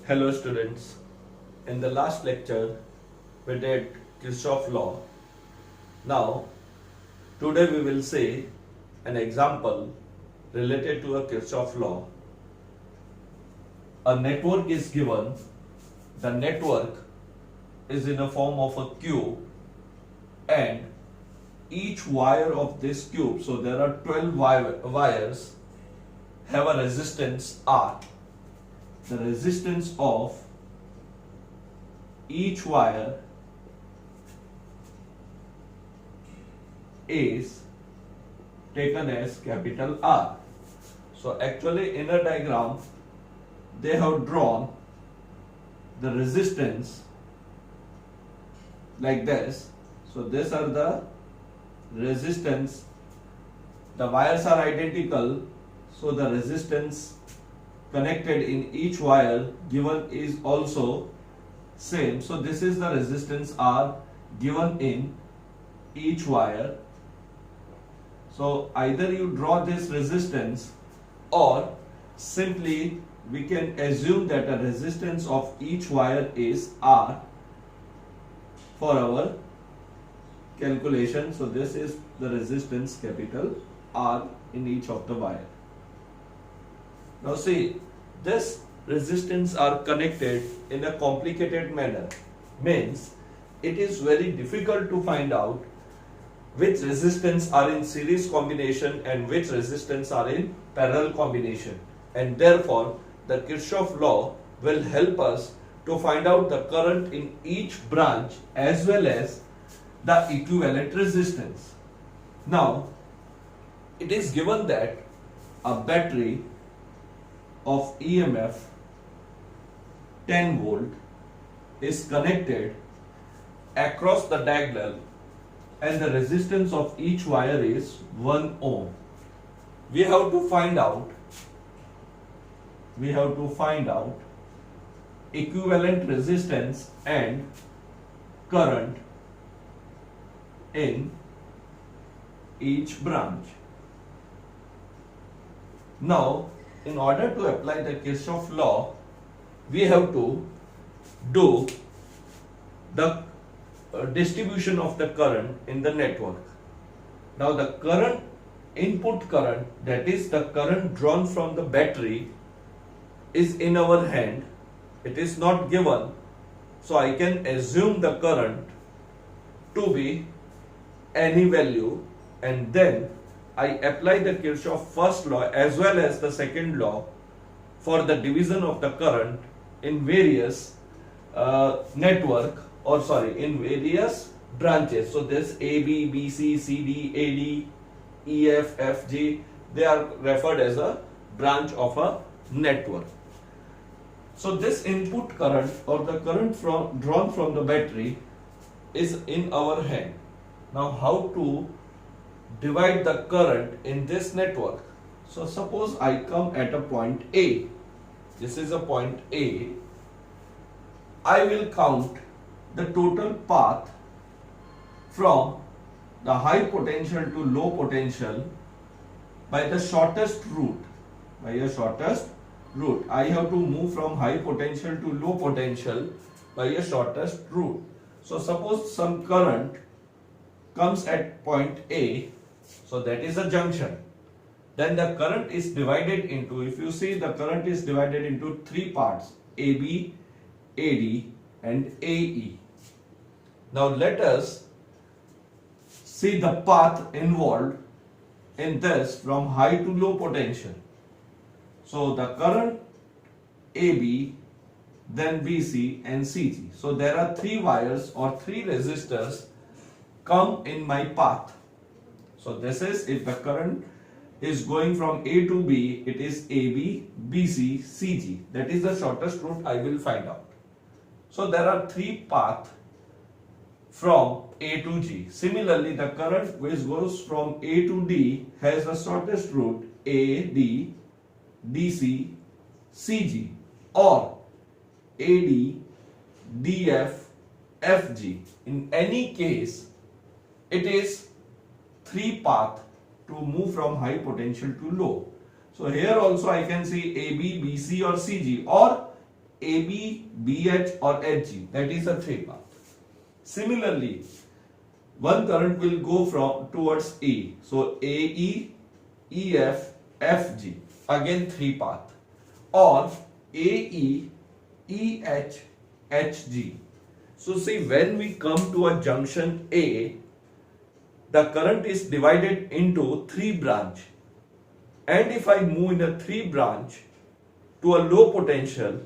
Hello students, in the last lecture we did Kirchhoff law. Now today we will say an example related to a Kirchhoff law. A network is given, the network is in a form of a cube and each wire of this cube, so there are 12 wires, have a resistance R. The resistance of each wire is taken as capital R. So actually in a diagram they have drawn the resistance like this. So these are the resistance. The wires are identical, so the resistance connected in each wire given is also same. So this is the resistance R given in each wire. So either you draw this resistance or simply we can assume that the resistance of each wire is R for our calculation. So this is the resistance capital R in each of the wire. Now see, this resistance are connected in a complicated manner. Means it is very difficult to find out which resistance are in series combination and which resistance are in parallel combination. And therefore, the Kirchhoff law will help us to find out the current in each branch as well as the equivalent resistance. Now, it is given that a battery of EMF 10 volt is connected across the diagonal and the resistance of each wire is 1 ohm. We have to find out equivalent resistance and current in each branch. Now, in order to apply the Kirchhoff law, we have to do the distribution of the current in the network. Now the current, input current, that is the current drawn from the battery, is in our hand. It is not given, so I can assume the current to be any value, and then I apply the Kirchhoff first law as well as the second law for the division of the current in various in various branches. So this A, B, B, C, C, D, A, D, E, F, F, G, they are referred as a branch of a network. So this input current or the current drawn from the battery is in our hand. Now how to divide the current in this network? So suppose I come at a point A. This is a point A. I will count the total path from the high potential to low potential by the shortest route. By a shortest route, I have to move from high potential to low potential by a shortest route. So suppose some current comes at point A, so that is a junction. Then the current is divided into, if you see, the current is divided into three parts: AB, AD and AE. Now let us see the path involved in this from high to low potential. So the current AB, then BC and CG. So there are three wires or three resistors come in my path. So this is, if the current is going from A to B, it is AB, BC, CG. That is the shortest route I will find out. So there are three paths from A to G. Similarly, the current which goes from A to D has the shortest route AD, DC, CG, or AD, DF, FG. In any case, it is three paths to move from high potential to low. So here also I can see AB, BC or CG, or AB, BH or HG. That is a 3 path. Similarly, one current will go from towards A. So AE, EF, FG. Again 3 path. Or AE, EH, HG. So see, when we come to a junction A, the current is divided into 3 branch. And if I move in a 3 branch to a low potential,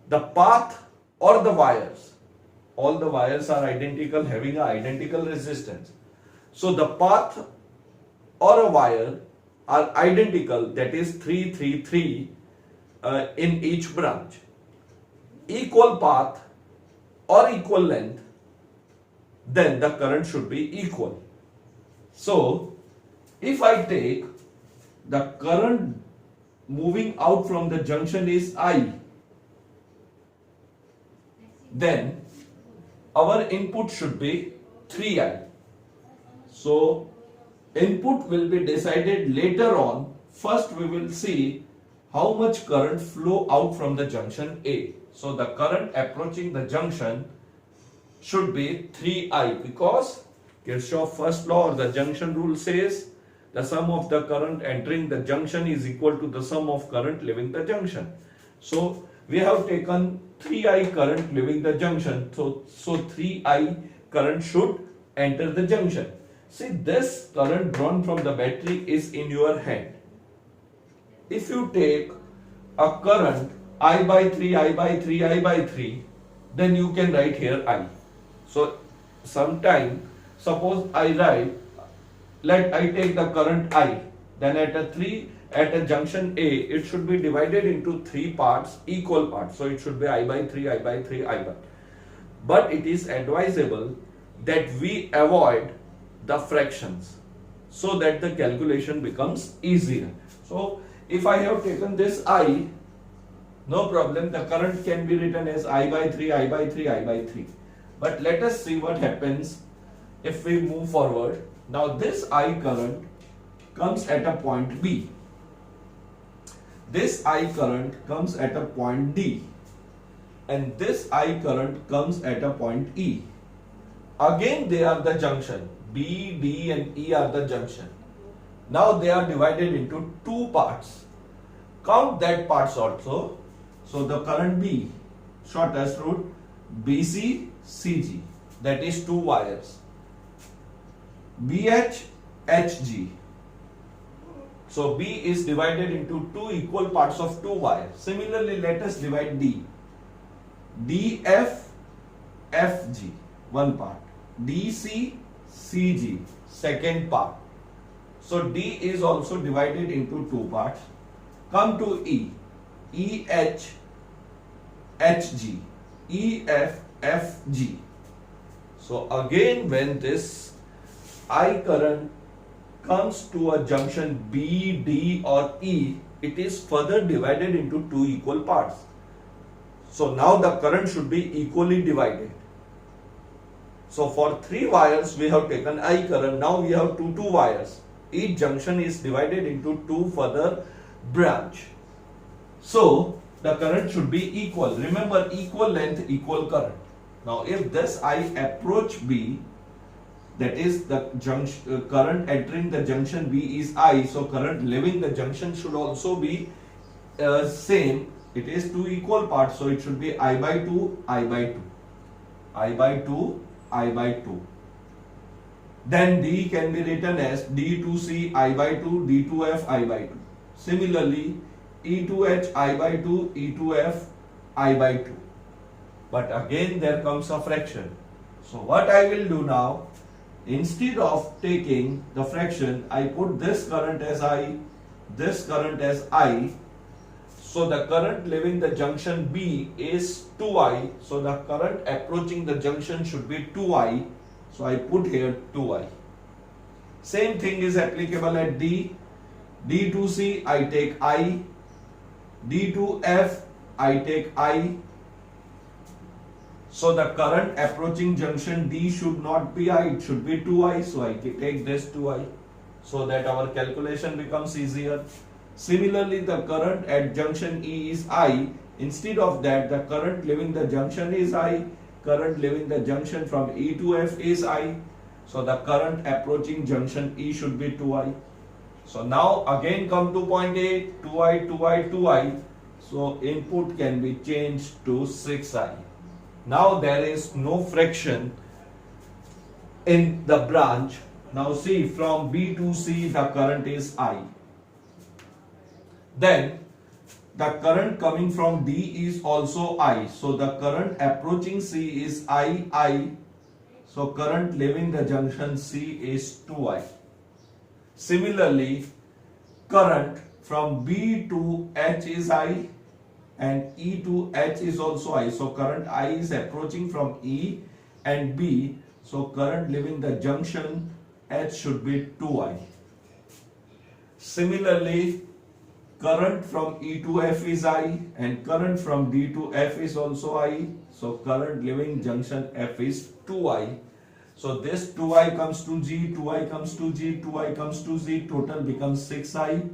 the path or the wires, all the wires are identical, having an identical resistance. So the path or a wire are identical, that is 3, 3, 3 in each branch. Equal path or equal length, then the current should be equal. So if I take the current moving out from the junction is I, then our input should be 3I. So input will be decided later on. First we will see how much current flow out from the junction A. So the current approaching the junction should be 3I, because Kirchhoff first law or the junction rule says the sum of the current entering the junction is equal to the sum of current leaving the junction. So we have taken 3I current leaving the junction. So 3I current should enter the junction. See, this current drawn from the battery is in your hand. If you take a current I by 3, I by 3, I by 3, then you can write here I. So sometime, suppose I write, let I take the current I, then at a junction A, it should be divided into 3 parts, equal parts. So it should be I by 3, I by 3, I by. But it is advisable that we avoid the fractions so that the calculation becomes easier. So if I have taken this I, no problem, the current can be written as I by 3, I by 3, I by 3. But let us see what happens if we move forward. Now this I current comes at a point B. This I current comes at a point D. And this I current comes at a point E. Again they are the junction. B, D and E are the junction. Now they are divided into 2 parts. Count that parts also. So the current B, shortest route, BC, CG, that is 2 wires. BH, HG. So B is divided into 2 equal parts of 2 wires. Similarly, let us divide D. DF, FG, 1 part. DC, CG, second part. So D is also divided into 2 parts. Come to E. EH, HG, EF, FG. So again, when this I current comes to a junction B, D or E, it is further divided into 2 equal parts. So now the current should be equally divided. So for 3 wires we have taken I current. Now we have 2 wires. Each junction is divided into 2 further branch. So the current should be equal. Remember, equal length, equal current. Now if this I approach B, that is the junction, current entering the junction B is I, so current leaving the junction should also be same. It is 2 equal parts, so it should be I by 2, I by 2, I by 2, I by 2. Then D can be written as D2C I by 2, D2F I by 2. Similarly, E2H I by 2, E2F I by 2. But again there comes a fraction. So what I will do now, instead of taking the fraction, I put this current as I, this current as I. So the current leaving the junction B is 2I. So the current approaching the junction should be 2I. So I put here 2I. Same thing is applicable at D. D2C I take I. D2F I take I. So the current approaching junction D should not be I, it should be 2I. So I take this 2I so that our calculation becomes easier. Similarly, the current at junction E is I. Instead of that, the current leaving the junction is I, current leaving the junction from E to F is I. So the current approaching junction E should be 2I. So now again come to point A, 2I, 2I, 2I. So input can be changed to 6I. Now there is no friction in the branch. Now see, from B to C the current is I. Then the current coming from D is also I. So the current approaching C is I. So current leaving the junction C is 2I. Similarly, current from B to H is I and E to H is also I. So current I is approaching from E and B. So current leaving the junction H should be 2I. Similarly, current from E to F is I and current from D to F is also I. So current leaving junction F is 2I. So this 2I comes to G, 2I comes to G, 2I comes to Z, total becomes 6I.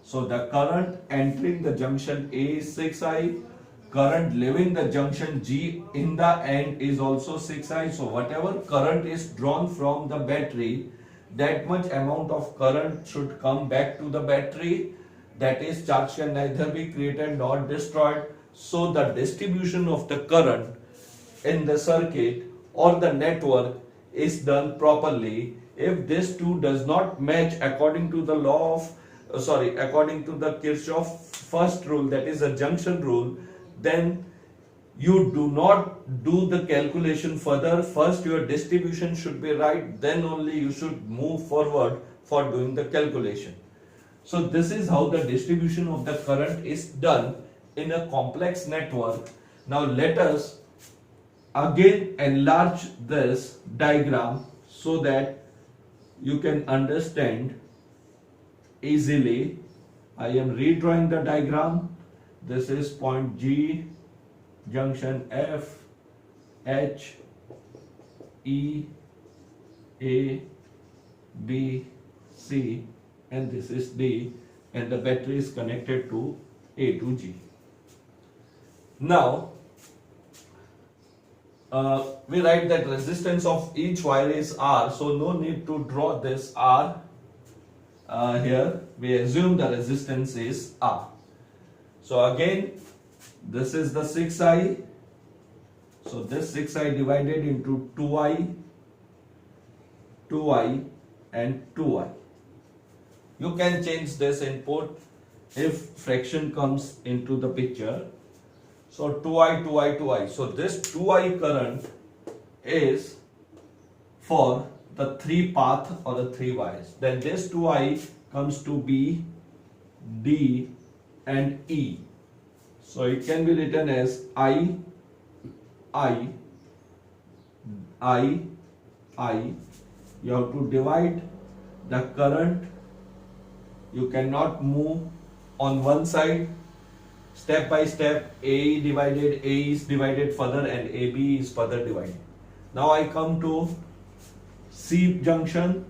So the current entering the junction A is 6I. Current leaving the junction G in the end is also 6I. So whatever current is drawn from the battery, that much amount of current should come back to the battery. That is, charge can neither be created nor destroyed. So the distribution of the current in the circuit or the network is done properly. If this two does not match according to the law of according to the Kirchhoff first rule, that is a junction rule, then you do not do the calculation further. First your distribution should be right, then only you should move forward for doing the calculation. So this is how the distribution of the current is done in a complex network. Now let us again enlarge this diagram so that you can understand easily. I am redrawing the diagram. This is point G, junction F, H, E, A, B, C, and this is D, and the battery is connected to A to G. Now we write that resistance of each wire is R, so no need to draw this R here. We assume the resistance is R. So again, this is the 6I. So this 6I divided into 2I, 2I and 2I. You can change this input if fraction comes into the picture. So 2I, 2I, 2I. So this 2I current is for the 3 path or the 3 wires. Then this 2I comes to B, D and E. So it can be written as I. You have to divide the current. You cannot move on one side. Step by step, A is divided further and AB is further divided. Now I come to C junction.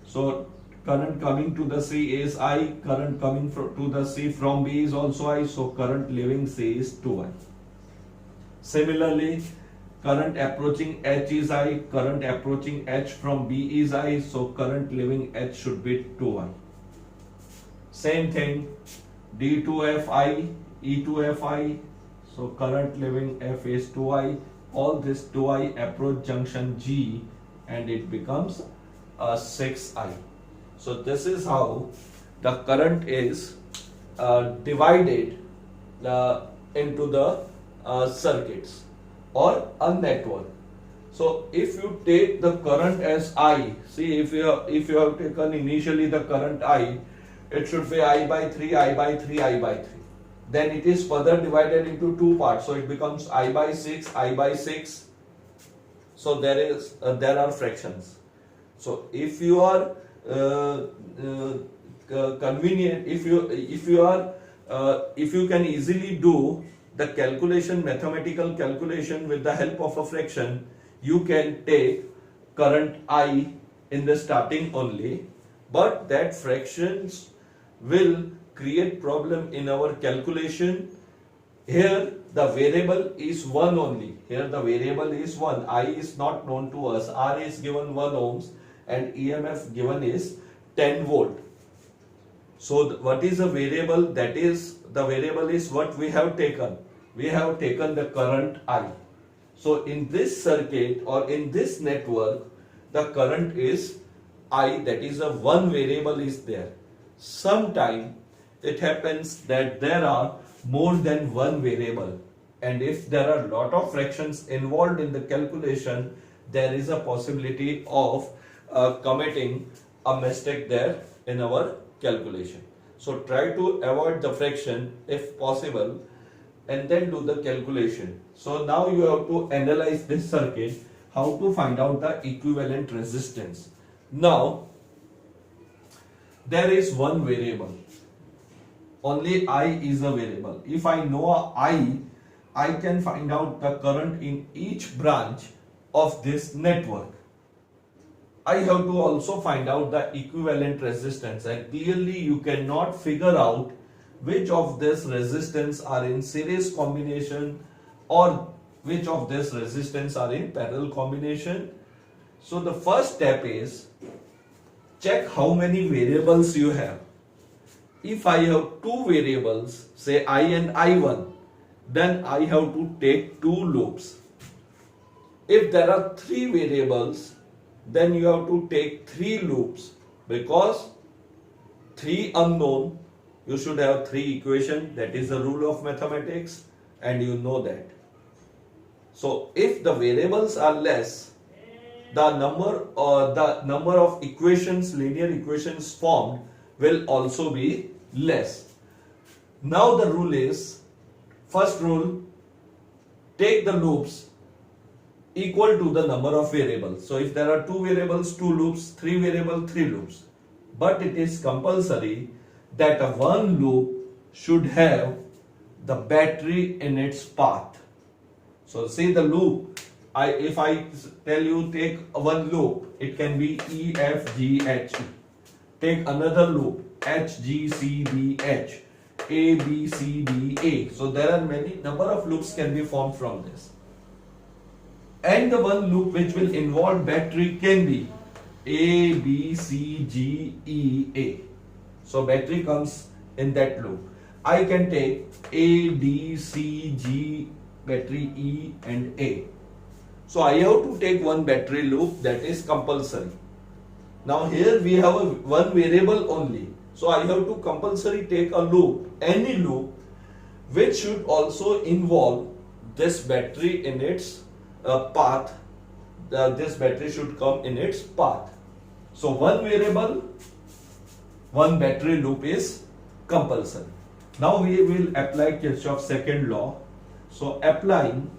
So current coming to the C is I, current coming to the C from B is also I, so current leaving C is 2I. Similarly, current approaching H is I, current approaching H from B is I, so current leaving H should be 2I. Same thing, D to F I, E to F I, so current leaving F is 2I. All this 2I approach junction G and it becomes a 6I. So this is how the current is divided into the circuits or a network. So if you take the current as I, see if you have taken initially the current I, it should be I by 3, I by 3, I by 3. Then it is further divided into 2 parts. So it becomes I by 6, I by 6. So there are fractions. So if you are convenient, if you can easily do the calculation, mathematical calculation with the help of a fraction, you can take current I in the starting only, but that fractions will create problem in our calculation Here the variable is 1 only. Here the variable is 1. I is not known to us. R is given 1 ohms and EMF given is 10 volt. So what is the variable? That is, the variable is what we have taken. We have taken the current I. So in this circuit or in this network, the current is I, that is a one variable is there. Sometime it happens that there are more than one variable, and if there are lot of fractions involved in the calculation, there is a possibility of committing a mistake there in our calculation. So try to avoid the fraction if possible and then do the calculation. So now you have to analyze this circuit, how to find out the equivalent resistance. Now there is one variable, only I is a variable. If I know I can find out the current in each branch of this network. I have to also find out the equivalent resistance, and clearly you cannot figure out which of this resistance are in series combination or which of this resistance are in parallel combination. So the first step is check how many variables you have. If I have two variables, say I and I1, then I have to take two loops. If there are three variables, then you have to take three loops, because three unknown, you should have three equations. That is the rule of mathematics, and you know that. So if the variables are less, the number of equations, linear equations formed will also be less. Now the rule is, first rule, take the loops equal to the number of variables. So if there are two variables, two loops, three variables, three loops. But it is compulsory that a one loop should have the battery in its path. So see the loop, if I tell you take one loop, it can be E, F, G, H. Take another loop, H, G, C, B, H, A, B, C, D, A. So there are many number of loops can be formed from this. And the one loop which will involve battery can be A, B, C, G, E, A. So battery comes in that loop. I can take A, D, C, G, battery E and A. So I have to take one battery loop, that is compulsory. Now here we have one variable only. So I have to compulsory take a loop, any loop, which should also involve this battery in its path. This battery should come in its path. So one variable, one battery loop is compulsory. Now we will apply Kirchhoff's second law. So applying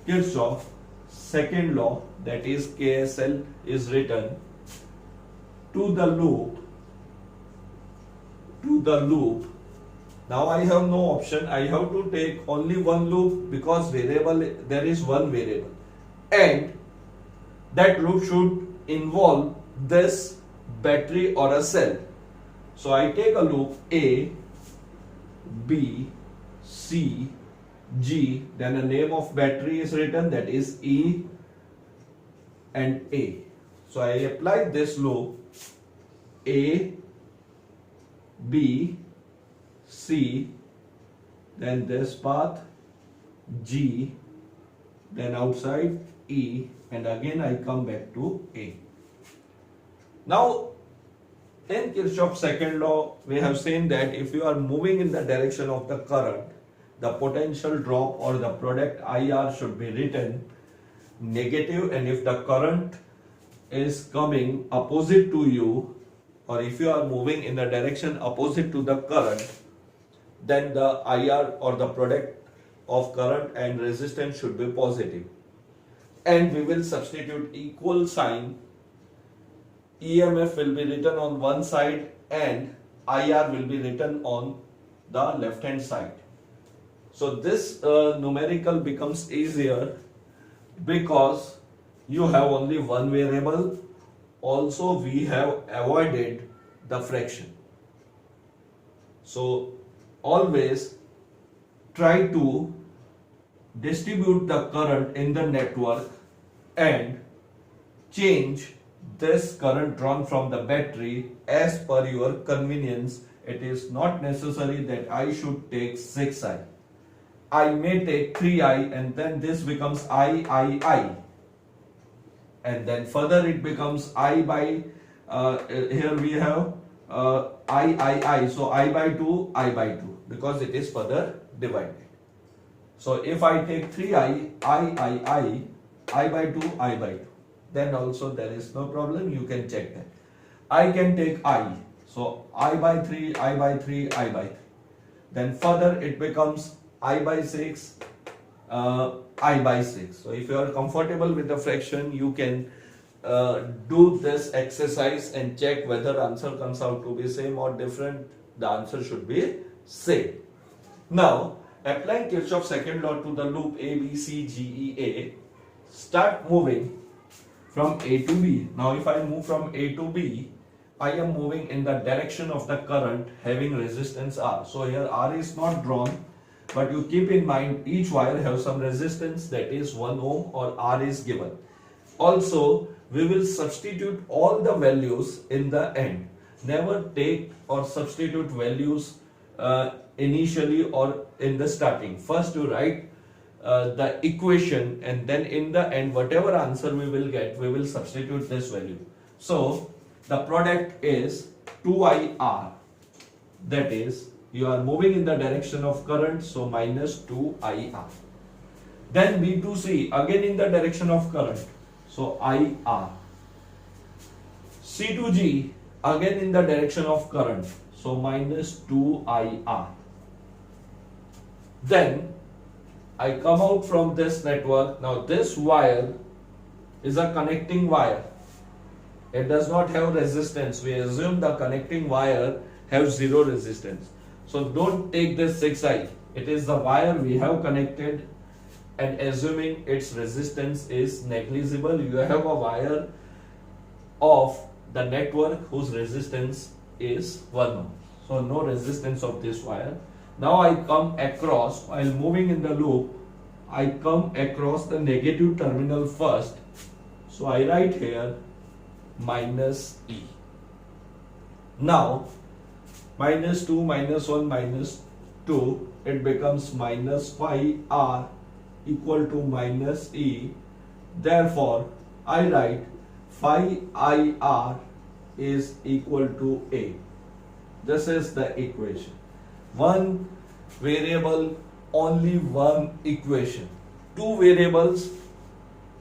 Kirchhoff's second law, that is KSL, is written to the loop. Now I have no option. I have to take only one loop, because there is one variable, and that loop should involve this battery or a cell. So I take a loop A, B, C, G, then a name of battery is written, that is E and A. So I apply this loop A, B, C, then this path G, then outside E, and again I come back to A. Now in Kirchhoff's second law, we have seen that if you are moving in the direction of the current, the potential drop or the product IR should be written negative, and if the current is coming opposite to you, or if you are moving in the direction opposite to the current, then the IR or the product of current and resistance should be positive. And we will substitute equal sign. EMF will be written on one side and IR will be written on the left hand side. So this numerical becomes easier because you have only one variable. Also we have avoided the fraction. So always try to distribute the current in the network and change this current drawn from the battery as per your convenience. It is not necessary that I should take 6I. I may take 3I, and then this becomes I. And then further it becomes I by, here we have I. So I by 2, because it is further divided. So if I take 3I, I by 2, then also there is no problem, you can check that. I can take I, so I by 3. Then further it becomes I by 6, I by 6. So if you are comfortable with the fraction, you can do this exercise and check whether answer comes out to be same or different. The answer should be same. Now, applying Kirchhoff's second law to the loop A, B, C, G, E, A, start moving from A to B. Now, if I move from A to B, I am moving in the direction of the current having resistance R. So here R is not drawn, but you keep in mind each wire has some resistance, that is 1 ohm or R is given. Also, we will substitute all the values in the end. Never take or substitute values initially or in the starting. First you write the equation, and then in the end whatever answer we will get, we will substitute this value. So the product is 2IR, that is you are moving in the direction of current, so minus 2IR. Then B to C, again in the direction of current, so IR. C to G, again in the direction of current, so minus 2IR. Then I come out from this network. Now this wire is a connecting wire. It does not have resistance. We assume the connecting wire has 0 resistance. So don't take this 6I. It is the wire we have connected, and assuming its resistance is negligible, you have a wire of the network whose resistance is 1 ohm. So no resistance of this wire. Now I come across, while moving in the loop, I come across the negative terminal first. So I write here minus E. Now minus 2, minus 1, minus 2, it becomes minus 5R equal to minus E. Therefore, I write 5IR is equal to A. This is the equation. One variable, only one equation. Two variables,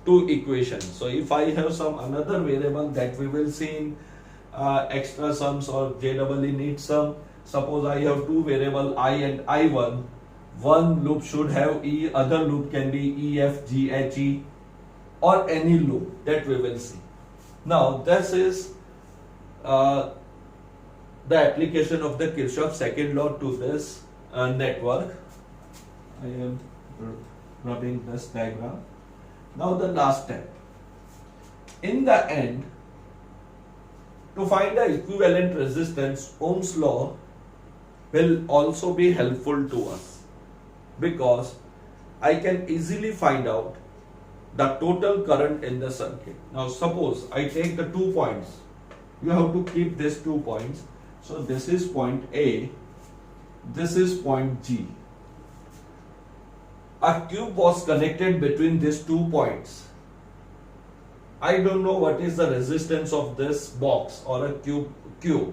two equations. So if I have some another variable that we will see in extra sums or JEE need sum. Suppose I have two variable I and I1. One loop should have E, other loop can be E, F, G, H, E, or any loop that we will see. Now this is the application of the Kirchhoff's second law to this network. I am rubbing this diagram. Now the last step. In the end, to find the equivalent resistance, Ohm's law will also be helpful to us, because I can easily find out the total current in the circuit. Now suppose I take the 2 points. You have to keep these 2 points. So this is point A, this is point G. A cube was connected between these 2 points. I don't know what is the resistance of this box or a cube.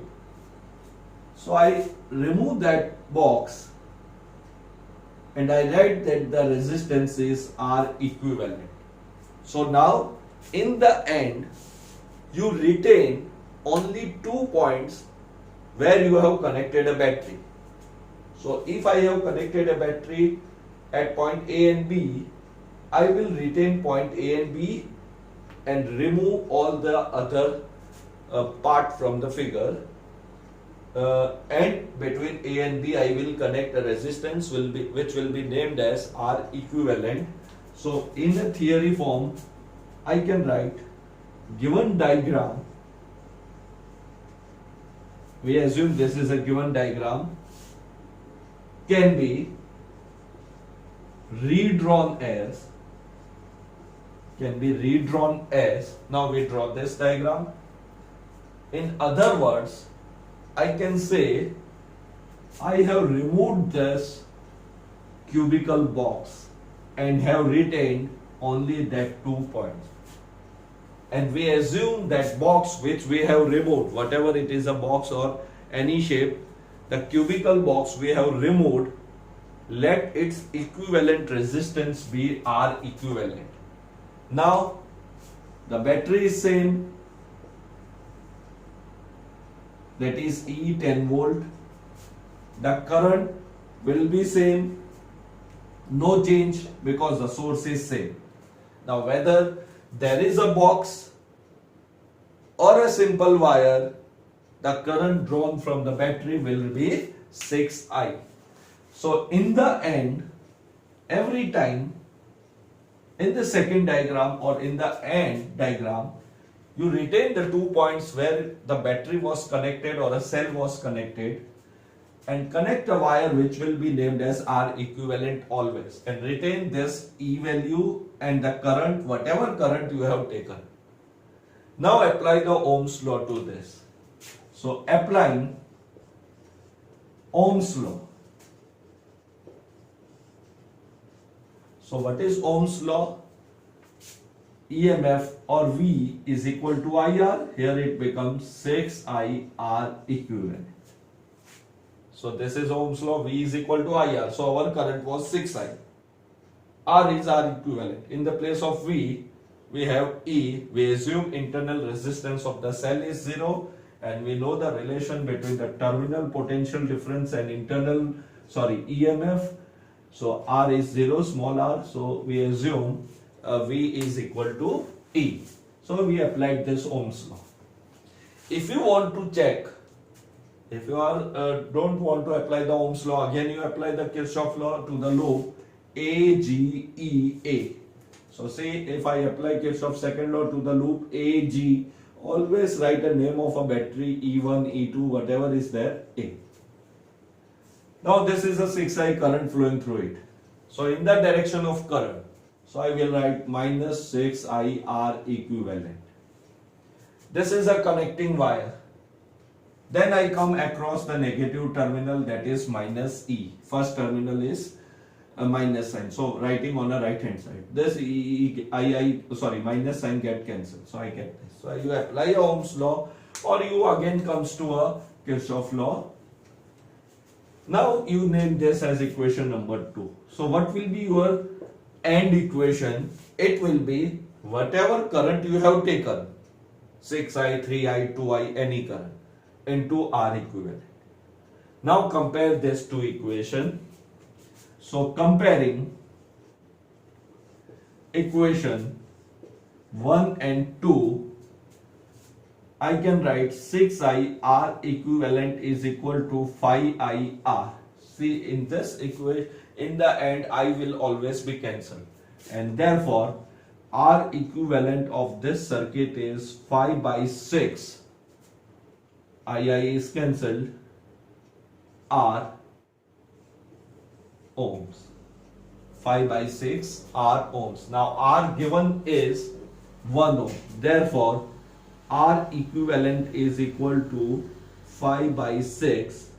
So I remove that box and I write that the resistance is R equivalent. So now in the end you retain only 2 points where you have connected a battery. So if I have connected a battery at point A and B, I will retain point A and B and remove all the other part from the figure, and between A and B I will connect a resistance which will be named as R equivalent. So in a theory form I can write, given diagram, we assume this is a given diagram, can be redrawn as, now we draw this diagram. In other words, I can say I have removed this cubical box and have retained only that 2 points. And we assume that box which we have removed, whatever it is, a box or any shape, the cubical box we have removed, let its equivalent resistance be R equivalent. Now the battery is same, that is E 10 volt. The current will be same, no change because the source is same. Now whether there is a box or a simple wire, the current drawn from the battery will be 6I. So in the end, every time in the second diagram or in the end diagram, you retain the 2 points where the battery was connected or a cell was connected, and connect a wire which will be named as R equivalent always, and retain this E value and the current, whatever current you have taken. Now apply the Ohm's law to this. So applying Ohm's law. So what is Ohm's law? EMF or V is equal to IR. Here it becomes 6I R equivalent. So this is Ohm's law. V is equal to IR. So our current was 6I. R is R equivalent. In the place of V, we have E. We assume internal resistance of the cell is 0, and we know the relation between the terminal potential difference and EMF. So R is 0, small r. So we assume V is equal to E. So we applied this Ohm's law. If you want to check, if you don't want to apply the Ohm's law, again you apply the Kirchhoff law to the loop AGEA. So say if I apply Kirchhoff's second law to the loop AG, always write a name of a battery, E1, E2, whatever is there, A. Now this is a 6I current flowing through it. So in the direction of current, so I will write minus 6I R equivalent. This is a connecting wire. Then I come across the negative terminal, that is minus E. First terminal is a minus sign. So writing on the right hand side. This minus sign get cancelled. So I get this. So you apply Ohm's law, or you again comes to a Kirchhoff law. Now you name this as equation number 2. So what will be your end equation? It will be whatever current you have taken, 6I, 3I, 2I, any current, into R equivalent. Now compare this two equation. So comparing equation 1 and 2, I can write 6I R equivalent is equal to 5I R. See, in this equation, in the end, I will always be cancelled, and therefore R equivalent of this circuit is 5 by 6. II is cancelled. R ohms. 5 by 6 R ohms. Now R given is 1 ohm. Therefore R equivalent is equal to 5 by 6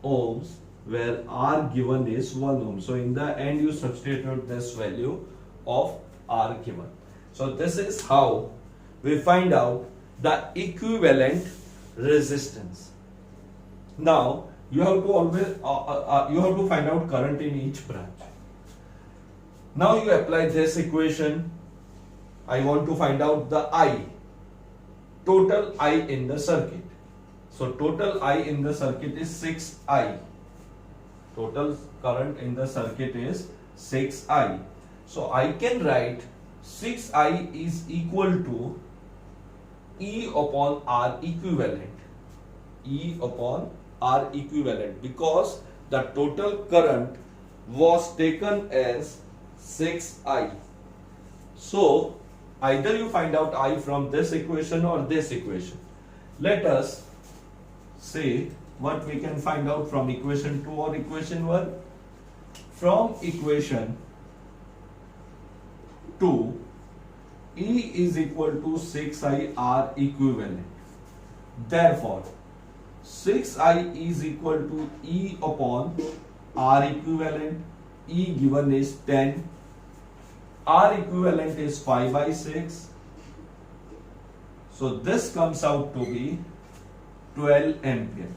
ohms, where R given is 1 ohm. So in the end you substitute this value of R given. So this is how we find out the equivalent resistance. Now you have to always find out current in each branch. Now you apply this equation. I want to find out the I, total I in the circuit. So total I in the circuit is 6I. Total current in the circuit is 6I. So I can write 6I is equal to E upon R equivalent. E upon R equivalent, because the total current was taken as 6I. So either you find out I from this equation or this equation. Let us see what we can find out from equation 2 or equation 1. from equation 2, E is equal to 6I R equivalent. Therefore, 6I is equal to E upon R equivalent. E given is 10. R equivalent is 5 by 6. So this comes out to be 12 ampere.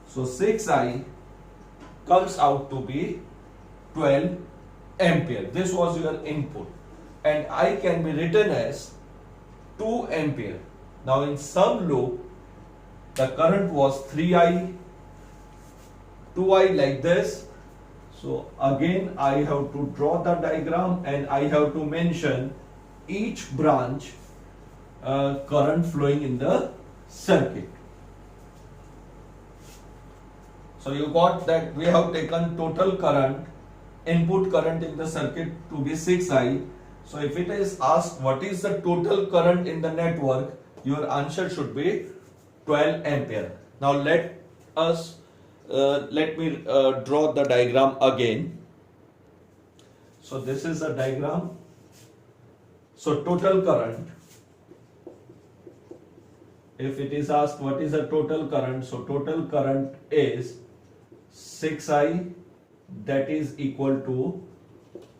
So 6I comes out to be 12 ampere. This was your input. And I can be written as 2 ampere. Now in some loop, the current was 3I, 2I like this. So again I have to draw the diagram and I have to mention each branch current flowing in the circuit. So you got that we have taken total current, input current in the circuit to be 6I. So if it is asked what is the total current in the network, your answer should be 12 ampere. Now let me draw the diagram again. So this is a diagram. So total current, if it is asked what is the total current, so total current is 6I, that is equal to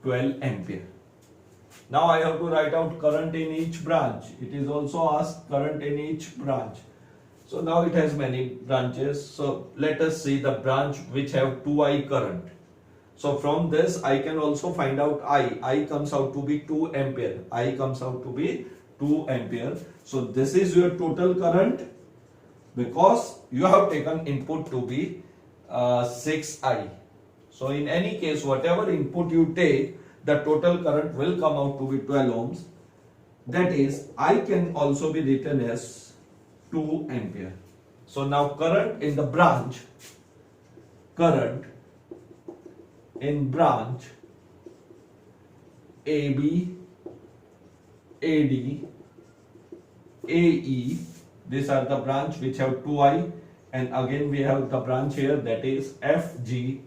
12 ampere. Now I have to write out current in each branch. It is also asked current in each branch. So now it has many branches. So let us see the branch which have 2I current. So from this I can also find out I. I comes out to be 2 ampere. I comes out to be 2 ampere. So this is your total current because you have taken input to be 6I. So in any case, whatever input you take, the total current will come out to be 12 ohms. That is, I can also be written as 2 ampere. So now current in the branch, current in branch AB, AD, AE, these are the branch which have 2I, and again we have the branch here, that is FG,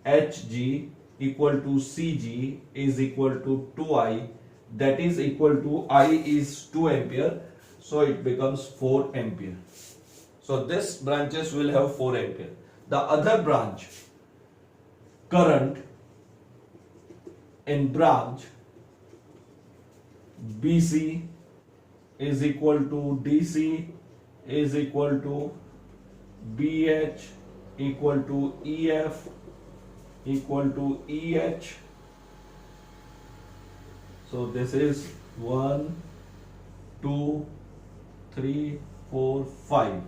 HG equal to CG is equal to 2I, that is equal to I is 2 ampere, so it becomes 4 ampere. So this branches will have 4 ampere. The other branch, current in branch BC is equal to DC is equal to BH equal to EF equal to EH. So this is 1, 2, 3, 4, 5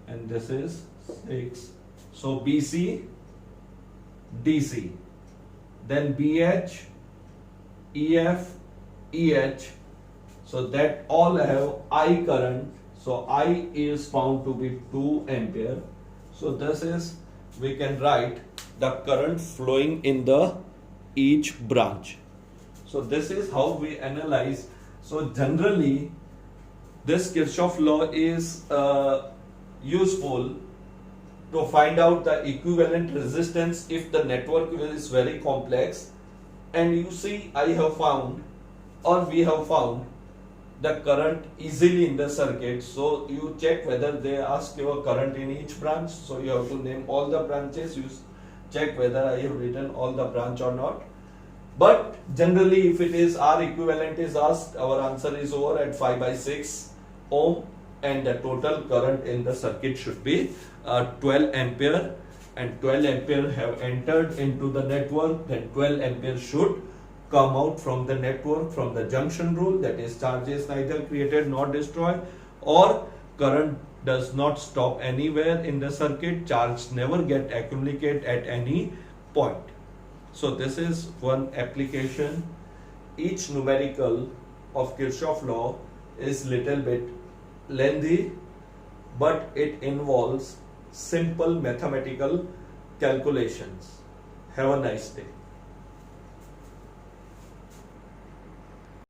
and this is 6. So BC, DC, then BH, EF, EH. So that all have I current. So I is found to be 2 ampere. So this is, we can write the current flowing in the each branch. So this is how we analyze. So generally this Kirchhoff law is useful to find out the equivalent resistance if the network is very complex. And you see, I have found, or we have found, the current easily in the circuit. So you check whether they ask your current in each branch. So you have to name all the branches. You check whether I have written all the branch or not. But generally, if it is R equivalent is asked, our answer is over at 5 by 6 ohm, and the total current in the circuit should be 12 ampere, and 12 ampere have entered into the network. Then 12 ampere should come out from the network from the junction rule, that is charge is neither created nor destroyed, or current does not stop anywhere in the circuit, charge never get accumulated at any point. So this is one application. Each numerical of Kirchhoff law is little bit lengthy, but it involves simple mathematical calculations. Have a nice day.